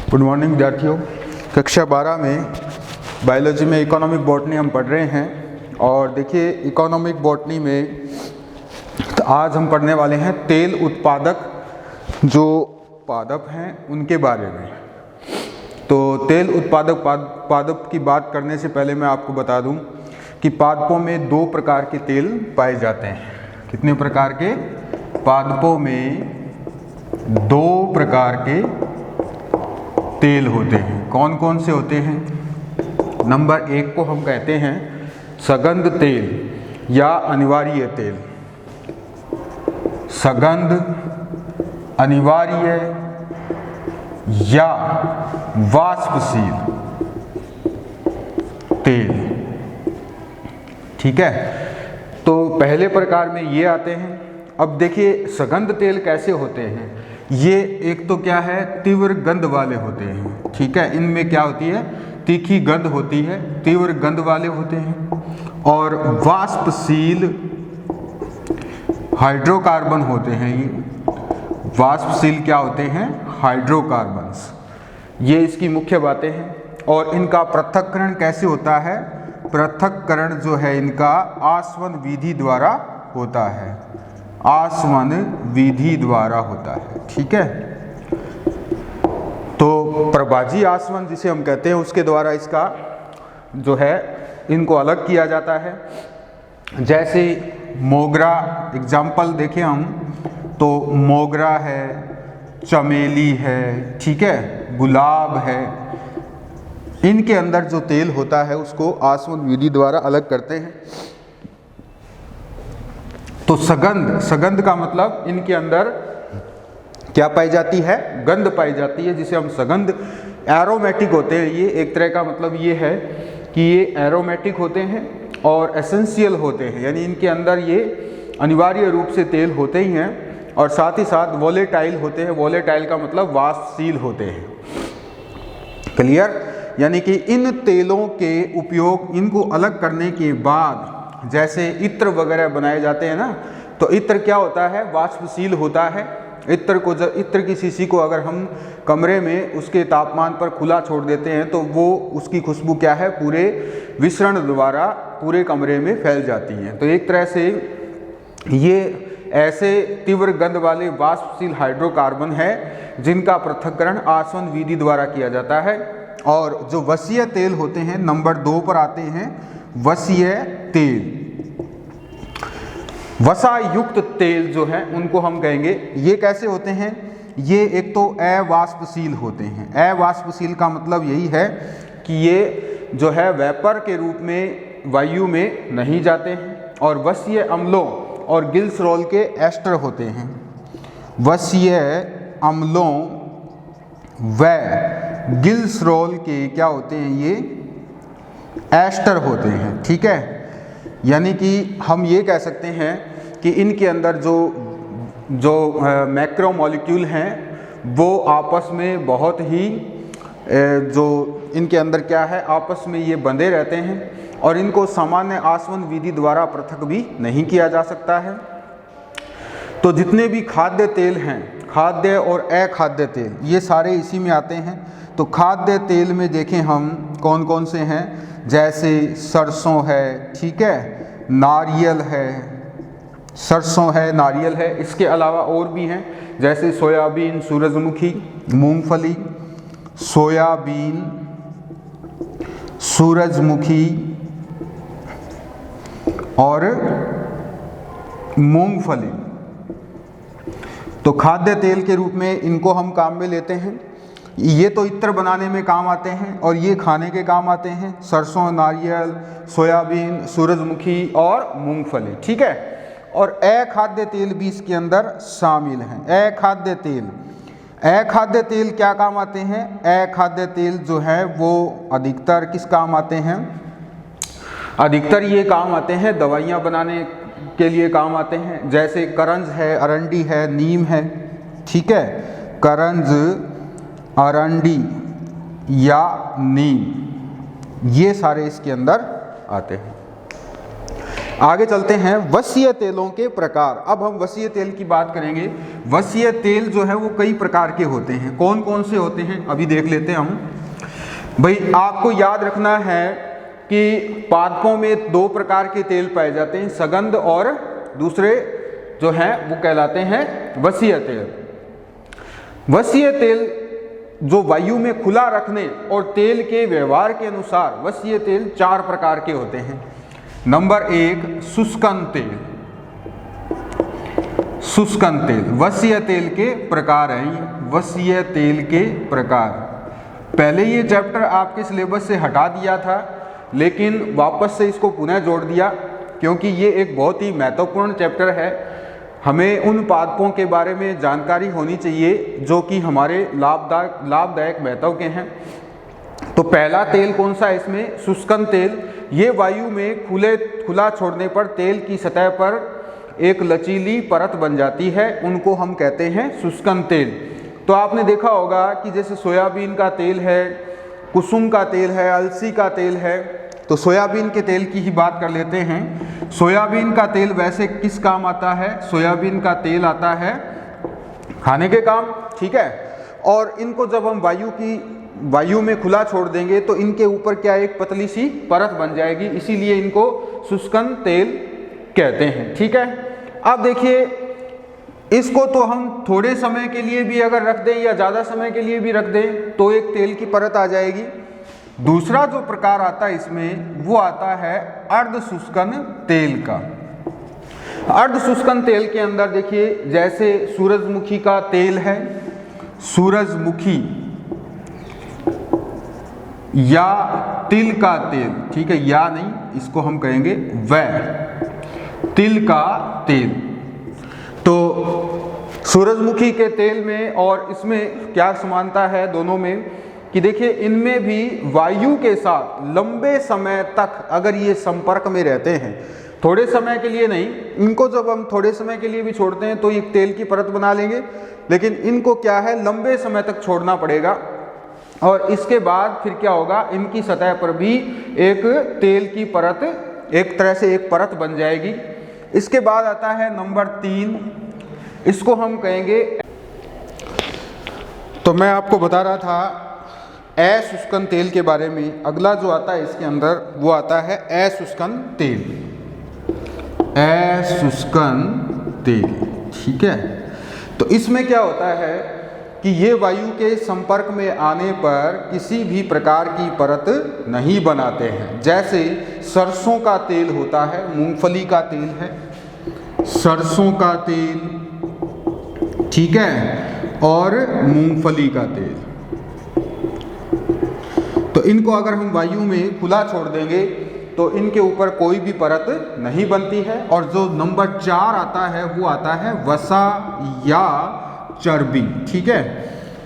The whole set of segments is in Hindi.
गुड मॉर्निंग विद्यार्थियों। कक्षा 12 में बायोलॉजी में इकोनॉमिक बॉटनी हम पढ़ रहे हैं और देखिए इकोनॉमिक बॉटनी में तो आज हम पढ़ने वाले हैं तेल उत्पादक जो पादप हैं उनके बारे में। तो तेल उत्पादक पादप की बात करने से पहले मैं आपको बता दूं कि पादपों में 2 प्रकार के तेल पाए जाते हैं। कितने प्रकार के? पादपों में 2 प्रकार के तेल होते हैं। कौन कौन से होते हैं? नंबर 1 को हम कहते हैं सगंध तेल या अनिवार्य तेल। सगंध, अनिवार्य या वाष्पशील तेल। ठीक है, तो पहले प्रकार में ये आते हैं। अब देखिए सगंध तेल कैसे होते हैं। ये एक तो क्या है, तीव्र गंध वाले होते हैं। ठीक है, इनमें क्या होती है, तीखी गंध होती है, तीव्र गंध वाले होते हैं। और वाष्पशील हाइड्रोकार्बन होते हैं। ये वाष्पशील क्या होते हैं? हाइड्रोकार्बन्स। ये इसकी मुख्य बातें हैं। और इनका पृथक्करण कैसे होता है? पृथक्करण जो है इनका आसवन विधि द्वारा होता है। आसवन विधि द्वारा होता है। ठीक है, तो प्रभाजी आसवन जिसे हम कहते हैं उसके द्वारा इसका जो है इनको अलग किया जाता है। जैसे मोगरा एग्जाम्पल देखें हम तो मोगरा है, चमेली है, ठीक है, गुलाब है। इनके अंदर जो तेल होता है उसको आसवन विधि द्वारा अलग करते हैं। तो सगंध का मतलब इनके अंदर क्या पाई जाती है? गंध पाई जाती है, जिसे हम सगंध। एरोमेटिक होते हैं ये, एक तरह का मतलब ये है कि ये एरोमेटिक होते हैं और एसेंशियल होते हैं, यानी इनके अंदर ये अनिवार्य रूप से तेल होते ही हैं और साथ ही साथ वोलेटाइल होते हैं। वोलेटाइल का मतलब वाष्पशील होते हैं। क्लियर? यानी कि इन तेलों के उपयोग, इनको अलग करने के बाद जैसे इत्र वगैरह बनाए जाते हैं ना, तो इत्र क्या होता है? वाष्पशील होता है। इत्र की शीशी को अगर हम कमरे में उसके तापमान पर खुला छोड़ देते हैं तो वो उसकी खुशबू क्या है, पूरे विसरण द्वारा पूरे कमरे में फैल जाती है। तो एक तरह से ये ऐसे तीव्र गंध वाले वाष्पशील हाइड्रोकार्बन है जिनका पृथक्करण आसवन विधि द्वारा किया जाता है। और जो वसीय तेल होते हैं, नंबर 2 पर आते हैं वसीय तेल। वसा युक्त तेल जो है उनको हम कहेंगे, ये कैसे होते हैं? ये एक तो अवाष्पशील होते हैं। अवाष्पशील का मतलब यही है कि ये जो है वेपर के रूप में वायु में नहीं जाते हैं। और वसीय अम्लों और गिल्सरॉल के एस्टर होते हैं। वसीय अम्लों व गिल्सरॉल के क्या होते हैं? ये एस्टर होते हैं। ठीक है, यानी कि हम ये कह सकते हैं कि इनके अंदर जो मैक्रो मॉलिक्यूल हैं वो आपस में बहुत ही जो इनके अंदर क्या है, आपस में ये बंधे रहते हैं और इनको सामान्य आसवन विधि द्वारा पृथक भी नहीं किया जा सकता है। तो जितने भी खाद्य तेल हैं, खाद्य और अखाद्य तेल, ये सारे इसी में आते हैं। तो खाद्य तेल में देखें हम कौन कौन से हैं, जैसे सरसों है, ठीक है, नारियल है, सरसों है, नारियल है। इसके अलावा और भी हैं जैसे सोयाबीन, सूरजमुखी, मूंगफली, सोयाबीन, सूरजमुखी और मूंगफली। तो खाद्य तेल के रूप में इनको हम काम में लेते हैं। ये तो इत्र बनाने में काम आते हैं और ये खाने के काम आते हैं। सरसों, नारियल, सोयाबीन, सूरजमुखी और मूंगफली। ठीक है, और अखाद्य तेल भी इसके अंदर शामिल हैं। अखाद्य तेल क्या काम आते हैं? अखाद्य तेल जो है वो अधिकतर किस काम आते हैं? अधिकतर ये काम आते हैं दवाइयाँ बनाने के लिए काम आते हैं। जैसे करंज है, अरंडी है, नीम है। ठीक है, करंज, अरंडी या नीम, ये सारे इसके अंदर आते हैं। आगे चलते हैं वसीय तेलों के प्रकार। अब हम वसीय तेल की बात करेंगे। वसीय तेल जो है वो कई प्रकार के होते हैं। कौन कौन से होते हैं अभी देख लेते हैं हम। भाई आपको याद रखना है कि पादपों में दो प्रकार के तेल पाए जाते हैं, सगंध और दूसरे जो हैं वो कहलाते हैं वसीय तेल। वसीय तेल जो वायु में खुला रखने और तेल के व्यवहार के अनुसार वसीय तेल 4 प्रकार के होते हैं। नंबर 1 शुष्कन तेल। शुष्कन तेल वसीय तेल के प्रकार हैं। वसीय तेल के प्रकार पहले ये चैप्टर आपके सिलेबस से हटा दिया था, लेकिन वापस से इसको पुनः जोड़ दिया क्योंकि ये एक बहुत ही महत्वपूर्ण चैप्टर है। हमें उन पादपों के बारे में जानकारी होनी चाहिए जो कि हमारे लाभदायक महत्व के हैं। तो पहला तेल कौन सा है इसमें? शुष्कन तेल। ये वायु में खुला छोड़ने पर तेल की सतह पर एक लचीली परत बन जाती है, उनको हम कहते हैं शुष्कन तेल। तो आपने देखा होगा कि जैसे सोयाबीन का तेल है, कुसुम का तेल है, अलसी का तेल है। तो सोयाबीन के तेल की ही बात कर लेते हैं। सोयाबीन का तेल वैसे किस काम आता है? सोयाबीन का तेल आता है खाने के काम, ठीक है। और इनको जब हम वायु में खुला छोड़ देंगे तो इनके ऊपर क्या एक पतली सी परत बन जाएगी, इसीलिए इनको शुष्कन तेल कहते हैं, ठीक है। अब देखिए, इसको तो हम थोड़े समय के लिए भी अगर रख दें या ज़्यादा समय के लिए भी रख दें तो एक तेल की परत आ जाएगी। दूसरा जो प्रकार आता है इसमें वो आता है अर्ध शुष्कन तेल का। अर्ध शुष्कन तेल के अंदर देखिए, जैसे सूरजमुखी का तेल है, सूरजमुखी या तिल का तेल, ठीक है, या नहीं, इसको हम कहेंगे वह तिल का तेल। तो सूरजमुखी के तेल में और इसमें क्या समानता है दोनों में कि देखिए, इनमें भी वायु के साथ लंबे समय तक अगर ये संपर्क में रहते हैं, थोड़े समय के लिए नहीं, इनको जब हम थोड़े समय के लिए भी छोड़ते हैं तो एक तेल की परत बना लेंगे, लेकिन इनको क्या है, लंबे समय तक छोड़ना पड़ेगा। और इसके बाद फिर क्या होगा, इनकी सतह पर भी एक तेल की परत, एक तरह से एक परत बन जाएगी। इसके बाद आता है नंबर 3, इसको हम कहेंगे, तो मैं आपको बता रहा था अशुष्कन तेल के बारे में। अगला जो आता है इसके अंदर वो आता है अशुष्कन तेल। अशुष्कन तेल, ठीक है। तो इसमें क्या होता है कि ये वायु के संपर्क में आने पर किसी भी प्रकार की परत नहीं बनाते हैं। जैसे सरसों का तेल होता है, मूंगफली का तेल है, सरसों का तेल, ठीक है, और मूंगफली का तेल। तो इनको अगर हम वायु में खुला छोड़ देंगे तो इनके ऊपर कोई भी परत नहीं बनती है। और जो नंबर 4 आता है वो आता है वसा या चर्बी, ठीक है,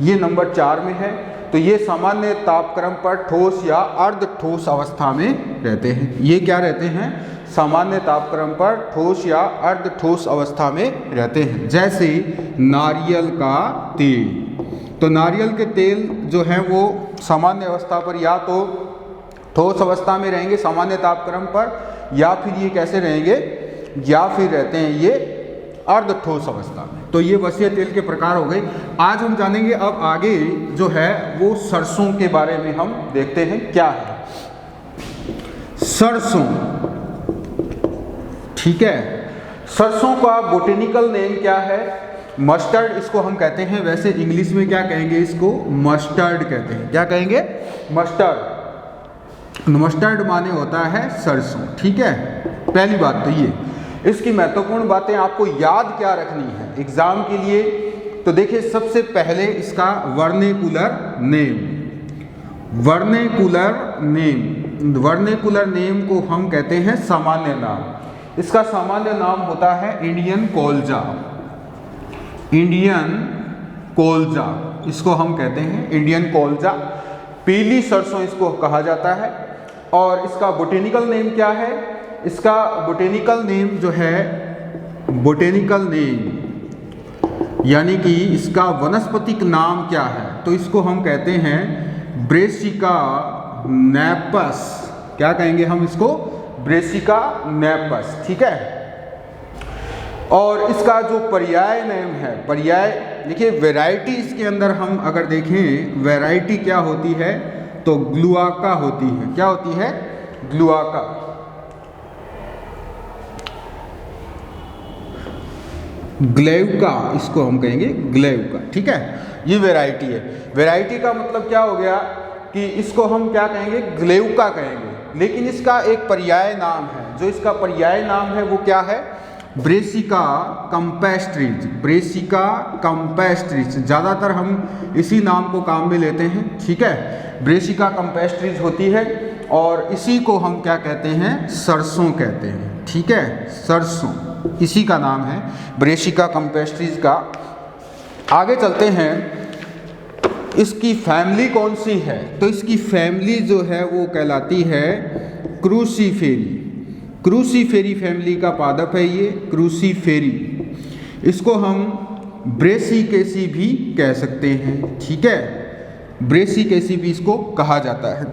ये नंबर 4 में है। तो ये सामान्य तापक्रम पर ठोस या अर्ध ठोस अवस्था में रहते हैं। ये क्या रहते हैं? सामान्य तापक्रम पर ठोस या अर्ध ठोस अवस्था में रहते हैं। जैसे नारियल का तेल। तो नारियल के तेल जो हैं वो सामान्य अवस्था पर या तो ठोस अवस्था में रहेंगे सामान्य तापक्रम पर, या फिर ये कैसे रहेंगे, या फिर रहते हैं ये अर्ध ठोस अवस्था में। तो ये वसीय तेल के प्रकार हो गए। आज हम जानेंगे अब आगे जो है वो सरसों के बारे में हम देखते हैं क्या है सरसों, ठीक है। सरसों का बोटेनिकल नेम क्या है? मस्टर्ड इसको हम कहते हैं। वैसे इंग्लिश में क्या कहेंगे इसको? मस्टर्ड कहते हैं। क्या कहेंगे? मस्टर्ड। मस्टर्ड माने होता है सरसों, ठीक है। पहली बात तो ये। इसकी महत्वपूर्ण बातें आपको याद क्या रखनी है एग्जाम के लिए? तो देखिए, सबसे पहले इसका vernacular name. Vernacular name, vernacular name को हम कहते हैं सामान्य नाम। इसका सामान्य नाम होता है इंडियन कोल्जा। इंडियन कोल्जा इसको हम कहते हैं, इंडियन कोल्जा। पीली सरसों इसको कहा जाता है। और इसका बोटेनिकल नेम क्या है? इसका बोटेनिकल नेम जो है, बोटेनिकल नेम यानी कि इसका वनस्पतिक नाम क्या है? तो इसको हम कहते हैं ब्रेसिका नेपस। क्या कहेंगे हम इसको? ब्रेसिका नेपस, ठीक है। और इसका जो पर्याय नाम है, पर्याय देखिए वैरायटी इसके अंदर हम अगर देखें वैरायटी क्या होती है तो ग्लुआका होती है। क्या होती है? ग्लुआका। ग्लेउका इसको हम कहेंगे, ग्लेउका, ठीक है। ये वैरायटी है। वैरायटी का मतलब क्या हो गया कि इसको हम क्या कहेंगे? ग्लेउका कहेंगे। लेकिन इसका एक पर्याय नाम है, जो इसका पर्याय नाम है वो क्या है? ब्रेसिका कैम्पेस्ट्रिज। ब्रेसिका कैम्पेस्ट्रिज, ज़्यादातर हम इसी नाम को काम में लेते हैं, ठीक है। ब्रेसिका कैम्पेस्ट्रिज होती है और इसी को हम क्या कहते हैं? सरसों कहते हैं, ठीक है। सरसों इसी का नाम है, ब्रेसिका कैम्पेस्ट्रिज का। आगे चलते हैं, इसकी फैमिली कौन सी है? तो इसकी फैमिली जो है वो कहलाती है क्रूसीफेरी। क्रूसीफेरी फैमिली का पादप है ये, क्रूसीफेरी। इसको हम ब्रेसिकेसी भी कह सकते हैं, ठीक है। ब्रेसिकेसी भी इसको कहा जाता है।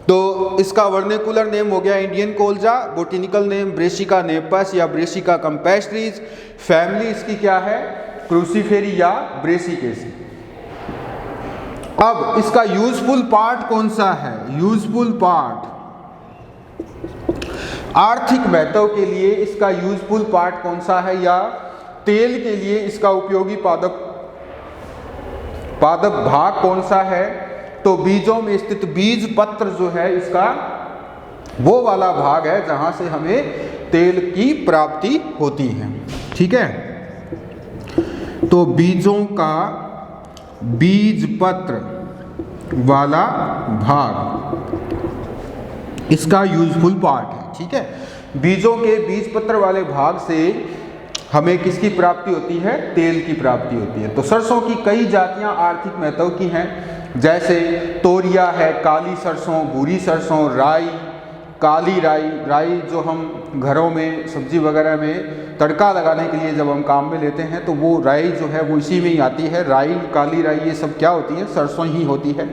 तो इसका वर्नेकुलर नेम हो गया Indian colza, botanical name Brassica napus या ब्रेसिका कैम्पेस्ट्रिज। फैमिली इसकी क्या है? क्रूसीफेरी या ब्रेसिकेसी। अब इसका यूजफुल पार्ट कौन सा है? यूजफुल पार्ट, आर्थिक महत्व के लिए इसका यूजफुल पार्ट कौन सा है, या तेल के लिए इसका उपयोगी पादप भाग कौन सा है? तो बीजों में स्थित बीज पत्र जो है इसका वो वाला भाग है जहां से हमें तेल की प्राप्ति होती है, ठीक है। तो बीजों का बीज पत्र वाला भाग इसका यूजफुल पार्ट है, ठीक है। बीजों के बीज पत्र वाले भाग से हमें किसकी प्राप्ति होती है? तेल की प्राप्ति होती है। तो सरसों की कई जातियां आर्थिक महत्व की हैं, जैसे तोरिया है, काली सरसों, भूरी सरसों, राई, काली राई। राई जो हम घरों में सब्जी वगैरह में तड़का लगाने के लिए जब हम काम में लेते हैं तो वो राई जो है वो इसी में ही आती है। राई, काली राई ये सब क्या होती है? सरसों ही होती है।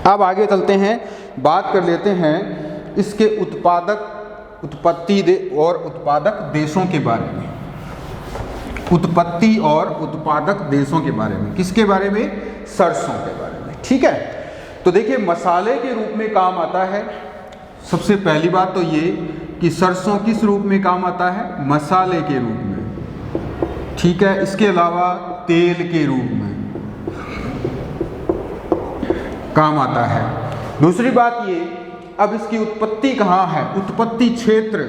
अब आगे चलते हैं, बात कर लेते हैं इसके उत्पत्ति और उत्पादक देशों के बारे में। उत्पत्ति और उत्पादक देशों के बारे में। किसके बारे में? सरसों के बारे में, ठीक है। तो देखिए मसाले के रूप में काम आता है। सबसे पहली बात तो ये कि सरसों किस रूप में काम आता है? मसाले के रूप में, ठीक है। इसके अलावा तेल के रूप में काम आता है। दूसरी बात ये, अब इसकी उत्पत्ति कहाँ है? उत्पत्ति क्षेत्र,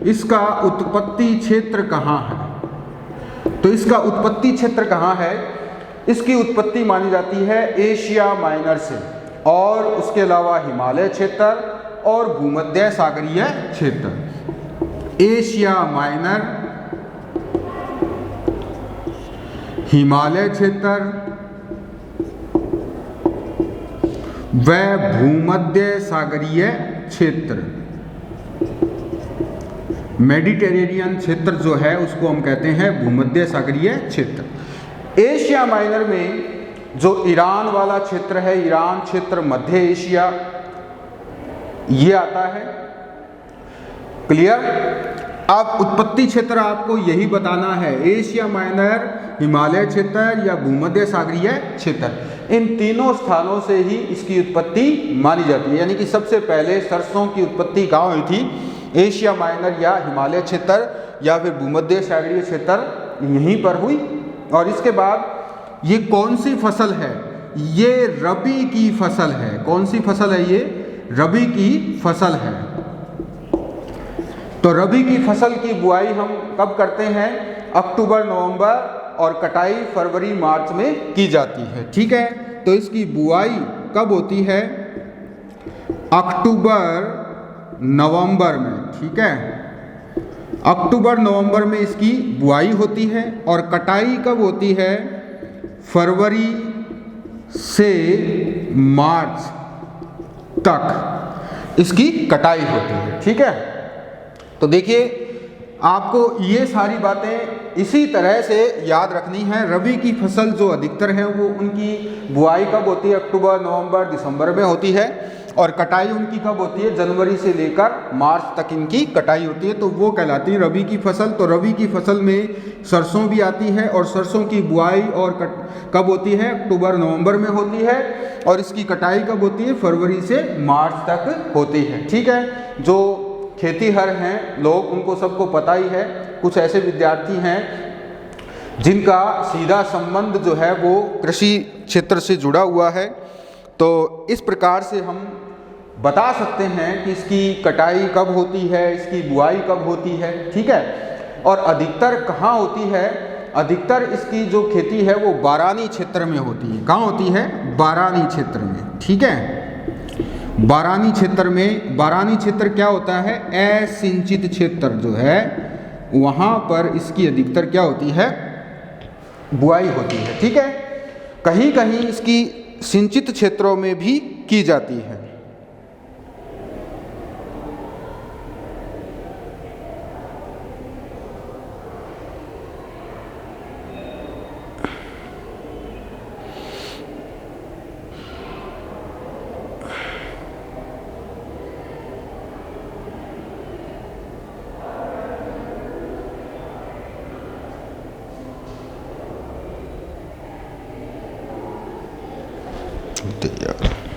इसका उत्पत्ति क्षेत्र कहाँ है? तो इसका उत्पत्ति क्षेत्र कहाँ है? इसकी उत्पत्ति मानी जाती है एशिया माइनर से, और उसके अलावा हिमालय क्षेत्र और भूमध्य सागरीय क्षेत्र। एशिया माइनर, हिमालय क्षेत्र व भूमध्य सागरीय क्षेत्र। मेडिटेरेनियन क्षेत्र जो है उसको हम कहते हैं भूमध्य सागरीय क्षेत्र। एशिया माइनर में जो ईरान वाला क्षेत्र है, ईरान क्षेत्र, मध्य एशिया, ये आता है। क्लियर? अब उत्पत्ति क्षेत्र आपको यही बताना है, एशिया माइनर, हिमालय क्षेत्र या भूमध्य सागरीय क्षेत्र। इन तीनों स्थानों से ही इसकी उत्पत्ति मानी जाती है। यानी कि सबसे पहले सरसों की उत्पत्ति कहाँ हुई थी? एशिया माइनर या हिमालय क्षेत्र या फिर भूमध्य सागरीय क्षेत्र, यहीं पर हुई। और इसके बाद ये कौन सी फसल है? ये रबी की फसल है। कौन सी फसल है ये? रबी की फसल है। तो रबी की फसल की बुआई हम कब करते हैं? अक्टूबर नवंबर, और कटाई फरवरी मार्च में की जाती है, ठीक है। तो इसकी बुआई कब होती है? अक्टूबर नवंबर में, ठीक है। अक्टूबर नवंबर में इसकी बुआई होती है और कटाई कब होती है? फरवरी से मार्च तक इसकी कटाई होती है, ठीक है। तो देखिए आपको ये सारी बातें इसी तरह से याद रखनी है। रबी की फसल जो अधिकतर है वो उनकी बुआई कब होती है? अक्टूबर, नवंबर, दिसंबर में होती है। और कटाई उनकी कब होती है? जनवरी से लेकर मार्च तक इनकी कटाई होती है, तो वो कहलाती है रबी की फसल। तो रबी की फसल में सरसों भी आती है और सरसों की बुआई और कब होती है? अक्टूबर नवंबर में होती है और इसकी कटाई कब होती है? फरवरी से मार्च तक होती है। ठीक है, जो खेतीहर हैं लोग उनको सबको पता ही है। कुछ ऐसे विद्यार्थी हैं जिनका सीधा संबंध जो है वो कृषि क्षेत्र से जुड़ा हुआ है, तो इस प्रकार से हम बता सकते हैं कि इसकी कटाई कब होती है, इसकी बुआई कब होती है। ठीक है, और अधिकतर कहाँ होती है? अधिकतर इसकी जो खेती है वो बारानी क्षेत्र में होती है। कहाँ होती है? बारानी क्षेत्र में। ठीक है, बारानी क्षेत्र में। बारानी क्षेत्र क्या होता है? असिंचित क्षेत्र जो है वहाँ पर इसकी अधिकतर क्या होती है? बुआई होती है। ठीक है, कहीं कहीं इसकी सिंचित क्षेत्रों में भी की जाती है। यार